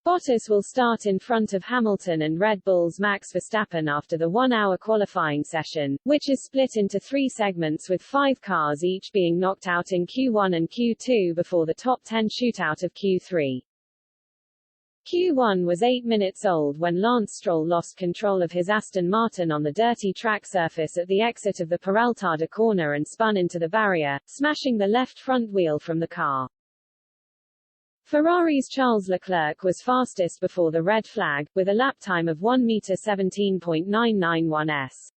Bottas will start in front of Hamilton and Red Bull's Max Verstappen after the one-hour qualifying session, which is split into 3 segments with 5 cars each being knocked out in Q1 and Q2 before the top 10 shootout of Q3. Q1 was 8 minutes old when Lance Stroll lost control of his Aston Martin on the dirty track surface at the exit of the Peraltada corner and spun into the barrier, smashing the left front wheel from the car. Ferrari's Charles Leclerc was fastest before the red flag, with a lap time of 1:17.991 s.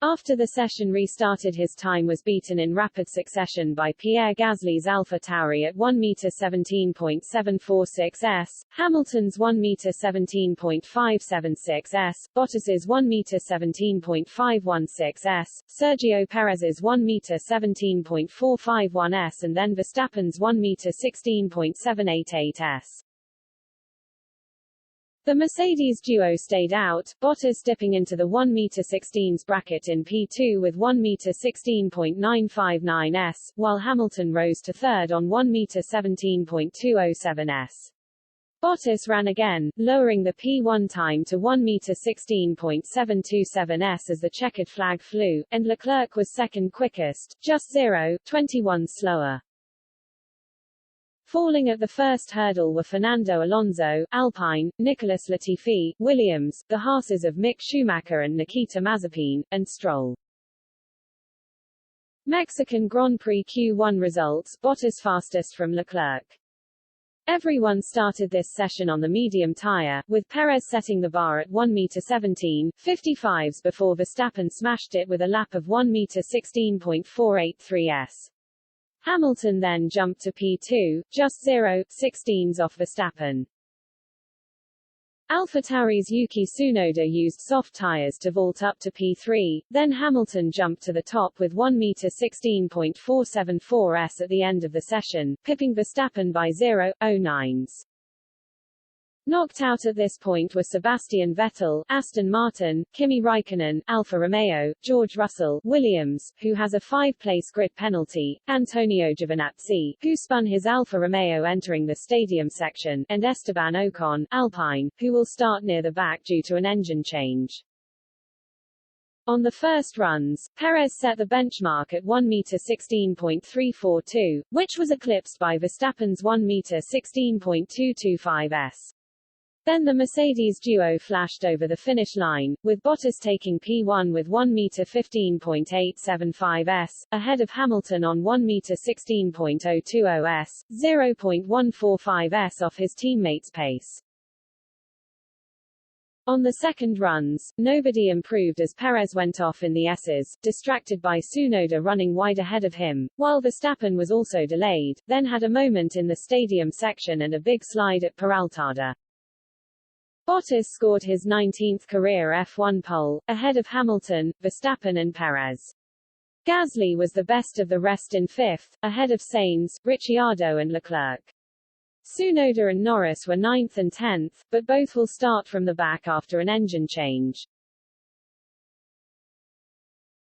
After the session restarted, his time was beaten in rapid succession by Pierre Gasly's AlphaTauri at 1:17.746 s, Hamilton's 1:17.576 s, Bottas's 1:17.516 s, Sergio Perez's 1:17.451 s and then Verstappen's 1:16.788 s. The Mercedes duo stayed out, Bottas dipping into the 1:16 bracket in P2 with 1:16.959 s, while Hamilton rose to third on 1:17.207 s. Bottas ran again, lowering the P1 time to 1:16.727 s as the checkered flag flew, and Leclerc was second quickest, just 0.21 slower. Falling at the first hurdle were Fernando Alonso, Alpine, Nicholas Latifi, Williams, the Haases of Mick Schumacher and Nikita Mazepin, and Stroll. Mexican Grand Prix Q1 results, Bottas fastest from Leclerc. Everyone started this session on the medium tire, with Perez setting the bar at 1:17.55 before Verstappen smashed it with a lap of 1:16.483 s. Hamilton then jumped to P2, just 0.16 off Verstappen. AlphaTauri's Yuki Tsunoda used soft tires to vault up to P3, then Hamilton jumped to the top with 1:16.474 s at the end of the session, pipping Verstappen by 0.09. Knocked out at this point were Sebastian Vettel, Aston Martin, Kimi Raikkonen, Alfa Romeo, George Russell, Williams, who has a 5-place grid penalty, Antonio Giovinazzi, who spun his Alfa Romeo entering the stadium section, and Esteban Ocon, Alpine, who will start near the back due to an engine change. On the first runs, Perez set the benchmark at 1:16.342, which was eclipsed by Verstappen's 1:16.225 s. Then the Mercedes duo flashed over the finish line, with Bottas taking P1 with 1:15.875 s, ahead of Hamilton on 1:16.020 s, 0.145 s off his teammate's pace. On the second runs, nobody improved as Perez went off in the S's, distracted by Tsunoda running wide ahead of him, while Verstappen was also delayed, then had a moment in the stadium section and a big slide at Peraltada. Bottas scored his 19th career F1 pole, ahead of Hamilton, Verstappen and Perez. Gasly was the best of the rest in 5th, ahead of Sainz, Ricciardo and Leclerc. Tsunoda and Norris were 9th and 10th, but both will start from the back after an engine change.